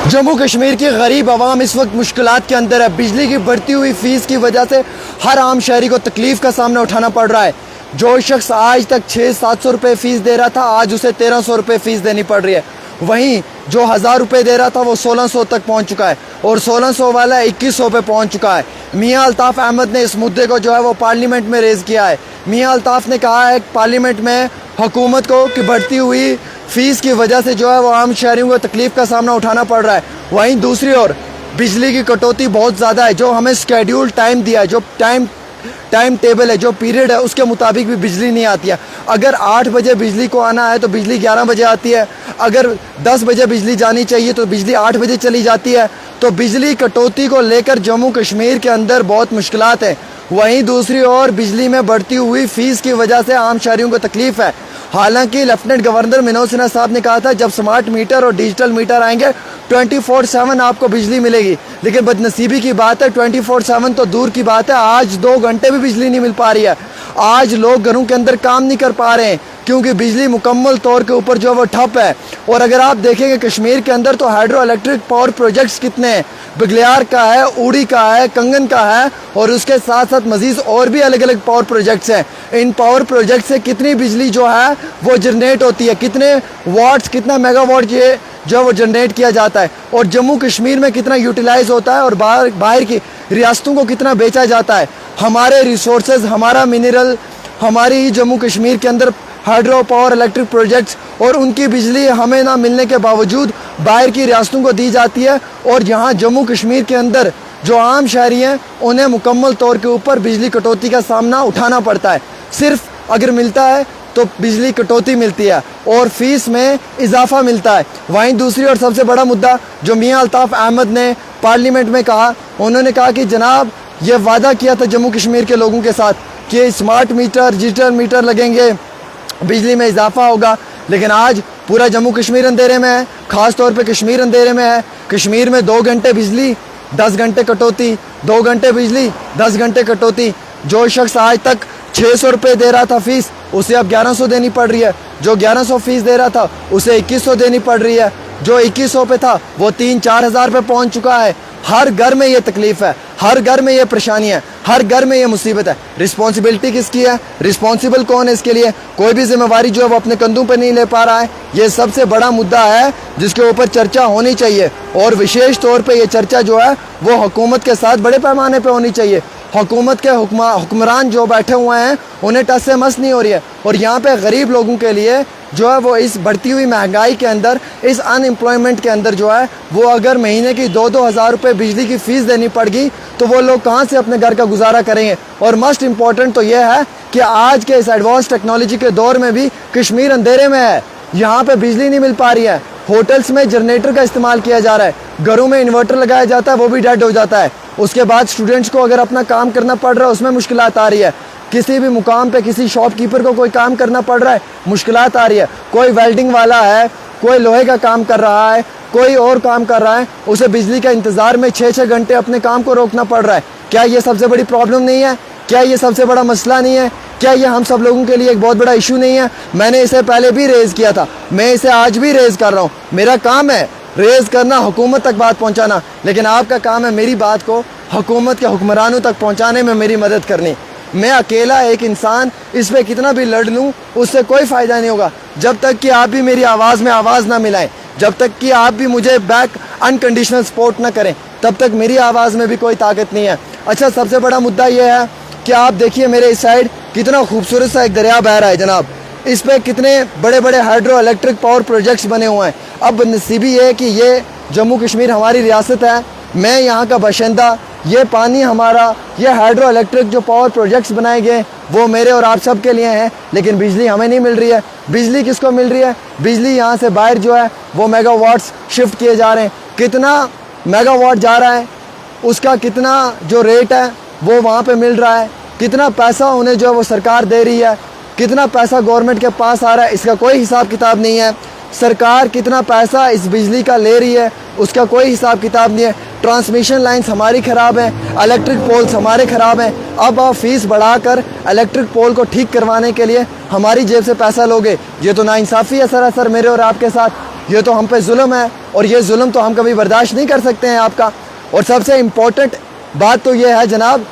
जम्मू कश्मीर की गरीब आवाम इस वक्त मुश्किलात के अंदर है। बिजली की बढ़ती हुई फीस की वजह से हर आम शहरी को तकलीफ का सामना उठाना पड़ रहा है। जो शख्स आज तक 600-700 रुपये फ़ीस दे रहा था, आज उसे 1300 रुपये फ़ीस देनी पड़ रही है। वहीं जो 1000 रुपये दे रहा था वो 1600 तक पहुंच चुका है और 1600 वाला 2100 पे पहुंच चुका है। मियां अल्ताफ़ अहमद ने इस मुद्दे को जो है वो पार्लियामेंट में रेज़ किया है। मियां अल्ताफ़ ने कहा है पार्लियामेंट में हुकूमत को कि बढ़ती हुई फ़ीस की वजह से जो है वो आम शहरियों को तकलीफ़ का सामना उठाना पड़ रहा है। वहीं दूसरी ओर बिजली की कटौती बहुत ज़्यादा है। जो हमें शेड्यूल टाइम दिया है, जो टाइम टेबल है, जो पीरियड है, उसके मुताबिक भी बिजली नहीं आती है। अगर 8 बजे बिजली को आना है तो बिजली 11 बजे आती है। अगर 10 बजे बिजली जानी चाहिए तो बिजली 8 बजे चली जाती है। तो बिजली कटौती को लेकर जम्मू कश्मीर के अंदर बहुत मुश्किलात हैं। वहीं दूसरी ओर बिजली में बढ़ती हुई फ़ीस की वजह से आम शहरियों को तकलीफ़ है। हालांकि लेफ्टिनेंट गवर्नर मनोज सिन्हा साहब ने कहा था जब स्मार्ट मीटर और डिजिटल मीटर आएंगे 24/7 आपको बिजली मिलेगी, लेकिन बदनसीबी की बात है 24/7 तो दूर की बात है, आज 2 घंटे भी बिजली नहीं मिल पा रही है। आज लोग घरों के अंदर काम नहीं कर पा रहे हैं क्योंकि बिजली मुकम्मल तौर के ऊपर जो है वो ठप है। और अगर आप देखेंगे कश्मीर के अंदर तो हाइड्रो इलेक्ट्रिक पावर प्रोजेक्ट्स कितने हैं, बगलियार का है, उड़ी का है, कंगन का है और उसके साथ साथ मजीद और भी अलग अलग पावर प्रोजेक्ट्स हैं। इन पावर प्रोजेक्ट से कितनी बिजली जो है वो जनरेट होती है, कितने वाट्स, कितना मेगावाट ये जो वो जनरेट किया जाता है और जम्मू कश्मीर में कितना यूटिलाइज होता है और बाहर की रियासतों को कितना बेचा जाता है। हमारे रिसोर्सेज, हमारा मिनरल, हमारी ही जम्मू कश्मीर के अंदर हाइड्रो पावर इलेक्ट्रिक प्रोजेक्ट्स और उनकी बिजली हमें ना मिलने के बावजूद बाहर की रियासतों को दी जाती है और यहाँ जम्मू कश्मीर के अंदर जो आम शहरी हैं उन्हें मुकम्मल तौर के ऊपर बिजली कटौती का सामना उठाना पड़ता है। सिर्फ अगर मिलता है तो बिजली कटौती मिलती है और फीस में इजाफा मिलता है। वहीं दूसरी और सबसे बड़ा मुद्दा जो मियां अल्ताफ़ अहमद ने पार्लियामेंट में कहा, उन्होंने कहा कि जनाब ये वादा किया था जम्मू कश्मीर के लोगों के साथ कि स्मार्ट मीटर, डिजिटल मीटर लगेंगे, बिजली में इजाफा होगा, लेकिन आज पूरा जम्मू कश्मीर अंधेरे में है। ख़ास तौर पे कश्मीर अंधेरे में है। कश्मीर में 2 घंटे बिजली, 10 घंटे कटौती, 2 घंटे बिजली, 10 घंटे कटौती। जो शख्स आज तक 600 रुपये दे रहा था फीस, उसे अब 1100 देनी पड़ रही है। जो 1100 फीस दे रहा था उसे 2100 देनी पड़ रही है। जो 2100 पे था वो 3-4 हज़ार पे पहुंच चुका है। हर घर में ये तकलीफ है, हर घर में ये परेशानी है, हर घर में ये मुसीबत है। रिस्पॉन्सिबिलिटी किसकी है? रिस्पॉन्सिबल कौन है इसके लिए? कोई भी जिम्मेवारी जो है वो अपने कंधों पर नहीं ले पा रहा है। ये सबसे बड़ा मुद्दा है जिसके ऊपर चर्चा होनी चाहिए और विशेष तौर पर यह चर्चा जो है वो हुकूमत के साथ बड़े पैमाने पर होनी चाहिए। हुकूमत के हुक्मरान जो बैठे हुए हैं उन्हें टस से मस नहीं हो रही है और यहाँ पे गरीब लोगों के लिए जो है वो इस बढ़ती हुई महंगाई के अंदर, इस अनएम्प्लॉयमेंट के अंदर जो है वो अगर महीने की 2-2 हज़ार रुपये बिजली की फ़ीस देनी पड़गी तो वो लोग कहाँ से अपने घर का गुजारा करेंगे। और मोस्ट इम्पॉर्टेंट तो ये है कि आज के इस एडवांस टेक्नोलॉजी के दौर में भी कश्मीर अंधेरे में है। यहाँ पर बिजली नहीं मिल पा रही है। होटल्स में जनरेटर का इस्तेमाल किया जा रहा है, घरों में इन्वर्टर लगाया जाता है, वो भी डेड हो जाता है। उसके बाद स्टूडेंट्स को अगर अपना काम करना पड़ रहा है उसमें मुश्किलात आ रही है। किसी भी मुकाम पे किसी शॉपकीपर को कोई काम करना पड़ रहा है, मुश्किलात आ रही है। कोई वेल्डिंग वाला है, कोई लोहे का काम कर रहा है, कोई और काम कर रहा है, उसे बिजली का इंतज़ार में 6-6 घंटे अपने काम को रोकना पड़ रहा है। क्या ये सबसे बड़ी प्रॉब्लम नहीं है? क्या ये सबसे बड़ा मसला नहीं है? क्या ये हम सब लोगों के लिए एक बहुत बड़ा इशू नहीं है? मैंने इसे पहले भी रेज़ किया था, मैं इसे आज भी रेज़ कर रहा हूँ। मेरा काम है रेज़ करना, हुकूमत तक बात पहुँचाना, लेकिन आपका काम है मेरी बात को हुकूमत के हुक्मरानों तक पहुँचाने में मेरी मदद करनी। मैं अकेला एक इंसान इस पर कितना भी लड़ लूँ उससे कोई फ़ायदा नहीं होगा जब तक कि आप भी मेरी आवाज़ में आवाज़ ना मिलाएं, जब तक कि आप भी मुझे बैक अनकंडीशनल सपोर्ट ना करें, तब तक मेरी आवाज़ में भी कोई ताकत नहीं है। अच्छा, सबसे बड़ा मुद्दा यह है कि आप देखिए मेरे इस साइड कितना खूबसूरत सा एक दरिया बह रहा है जनाब। इस पर कितने बड़े बड़े हाइड्रो इलेक्ट्रिक पावर प्रोजेक्ट्स बने हुए हैं। अब नसीबी ये है कि ये जम्मू कश्मीर हमारी रियासत है, मैं यहाँ का बाशिंदा, ये पानी हमारा, ये हाइड्रो इलेक्ट्रिक जो पावर प्रोजेक्ट्स बनाए गए वो मेरे और आप सब के लिए हैं, लेकिन बिजली हमें नहीं मिल रही है। बिजली किसको मिल रही है? बिजली यहाँ से बाहर जो है वो मेगावाट्स शिफ्ट किए जा रहे हैं। कितना मेगावाट जा रहा है, उसका कितना जो रेट है वो वहाँ पे मिल रहा है, कितना पैसा उन्हें जो है वो सरकार दे रही है, कितना पैसा गवर्नमेंट के पास आ रहा है, इसका कोई हिसाब किताब नहीं है। सरकार कितना पैसा इस बिजली का ले रही है उसका कोई हिसाब किताब नहीं है। ट्रांसमिशन लाइन्स हमारी ख़राब हैं, इलेक्ट्रिक पोल्स हमारे ख़राब हैं। अब आप फीस बढ़ाकर इलेक्ट्रिक पोल को ठीक करवाने के लिए हमारी जेब से पैसा लोगे, ये तो नाइंसाफ़ी है सरासर मेरे और आपके साथ। ये तो हम पे जुल्म है और ये जुल्म तो हम कभी बर्दाश्त नहीं कर सकते हैं आपका। और सबसे इम्पोर्टेंट बात तो ये है जनाब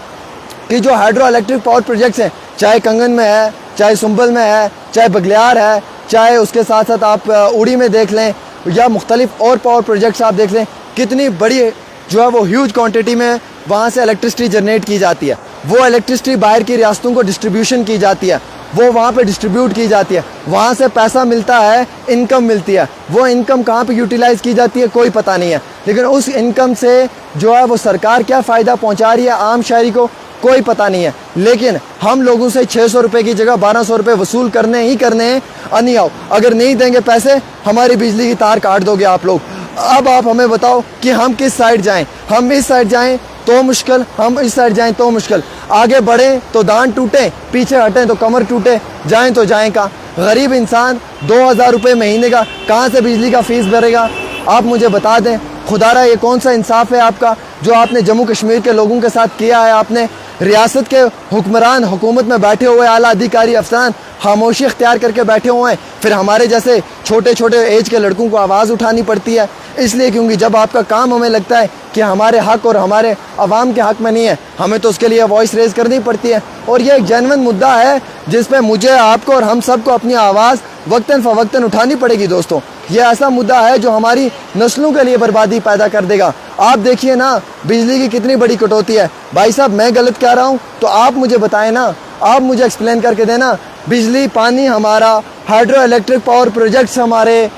कि जो हाइड्रो इलेक्ट्रिक पावर प्रोजेक्ट्स हैं, चाहे कंगन में है, चाहे सुंबल में है, चाहे बगलियार है, चाहे उसके साथ साथ आप उड़ी में देख लें या मुख्तलिफ और पावर प्रोजेक्ट्स आप देख लें, कितनी बड़ी जो है वो ह्यूज क्वांटिटी में वहाँ से इलेक्ट्रिसिटी जनरेट की जाती है। वो इलेक्ट्रिसिटी बाहर की रियासतों को डिस्ट्रीब्यूशन की जाती है, वो वहाँ पे डिस्ट्रीब्यूट की जाती है, वहाँ से पैसा मिलता है, इनकम मिलती है। वो इनकम कहाँ पे यूटिलाइज़ की जाती है कोई पता नहीं है, लेकिन उस इनकम से जो है वो सरकार क्या फ़ायदा पहुँचा रही है आम शहरी को कोई पता नहीं है। लेकिन हम लोगों से 600 रुपये की जगह 1200 रुपये वसूल करने ही करने हैं। नहीं आओ, अगर नहीं देंगे पैसे हमारी बिजली की तार काट दोगे आप लोग। अब आप हमें बताओ कि हम किस साइड जाएं? हम इस साइड जाएं तो मुश्किल, हम इस साइड जाएं तो मुश्किल। आगे बढ़ें तो दांत टूटे, पीछे हटें तो कमर टूटे, जाएं तो जाएं का। गरीब इंसान 2000 रुपये महीने का कहाँ से बिजली का फीस भरेगा? आप मुझे बता दें खुदारा, ये कौन सा इंसाफ है आपका जो आपने जम्मू कश्मीर के लोगों के साथ किया है? आपने रियासत के हुक्मरान, हुकूमत में बैठे हुए आला अधिकारी अफसरान खामोशी अख्तियार करके बैठे हुए हैं, फिर हमारे जैसे छोटे छोटे एज के लड़कों को आवाज़ उठानी पड़ती है। इसलिए क्योंकि जब आपका काम हमें लगता है कि हमारे हक और हमारे अवाम के हक में नहीं है, हमें तो उसके लिए वॉइस रेज करनी पड़ती है। और ये एक जेन्युइन मुद्दा है जिस पे मुझे, आपको और हम सबको अपनी आवाज़ वक्तन फ़वक्तन उठानी पड़ेगी दोस्तों। ये ऐसा मुद्दा है जो हमारी नस्लों के लिए बर्बादी पैदा कर देगा। आप देखिए ना, बिजली की कितनी बड़ी कटौती है। भाई साहब, मैं गलत कह रहा हूँ तो आप मुझे बताएं ना, आप मुझे एक्सप्लेन करके देना। बिजली पानी हमारा, हाइड्रो इलेक्ट्रिक पावर प्रोजेक्ट्स हमारे,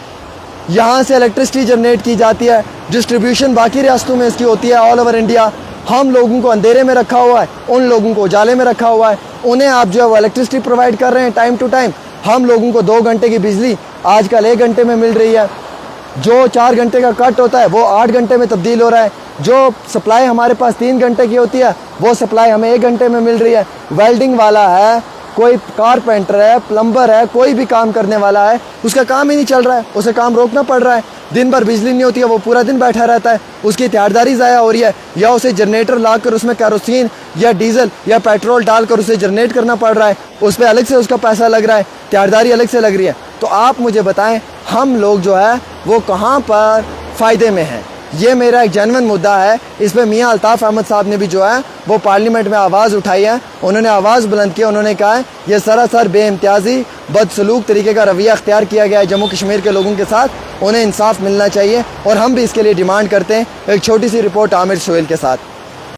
यहाँ से इलेक्ट्रिसिटी जनरेट की जाती है, डिस्ट्रीब्यूशन बाकी रियासतों में इसकी होती है ऑल ओवर इंडिया। हम लोगों को अंधेरे में रखा हुआ है, उन लोगों को उजाले में रखा हुआ है। उन्हें आप जो है वो इलेक्ट्रिसिटी प्रोवाइड कर रहे हैं टाइम टू टाइम। हम लोगों को 2 घंटे की बिजली आजकल 1 घंटे में मिल रही है। जो 4 घंटे का कट होता है वो 8 घंटे में तब्दील हो रहा है। जो सप्लाई हमारे पास 3 घंटे की होती है वो सप्लाई हमें 1 घंटे में मिल रही है। वेल्डिंग वाला है, कोई कारपेंटर है, प्लम्बर है, कोई भी काम करने वाला है, उसका काम ही नहीं चल रहा है, उसे काम रोकना पड़ रहा है। दिन भर बिजली नहीं होती है, वो पूरा दिन बैठा रहता है, उसकी त्यारदारी ज़ाया हो रही है, या उसे जनरेटर लाकर उसमें कैरोसिन या डीजल या पेट्रोल डालकर उसे जनरेट करना पड़ रहा है, उस पर अलग से उसका पैसा लग रहा है, त्यारदारी अलग से लग रही है। तो आप मुझे बताएं हम लोग जो है वो कहाँ पर फ़ायदे में हैं? ये मेरा एक जेन्युइन मुद्दा है। इस पर मियाँ अल्ताफ़ अहमद साहब ने भी जो है वो पार्लियामेंट में आवाज़ उठाई है, उन्होंने आवाज़ बुलंद की, उन्होंने कहा है ये सरासर बेइम्तियाज़ी बदसलूक तरीके का रवैया अख्तियार किया गया है जम्मू कश्मीर के लोगों के साथ, उन्हें इंसाफ मिलना चाहिए और हम भी इसके लिए डिमांड करते हैं। एक छोटी सी रिपोर्ट आमिर सोहेल के साथ।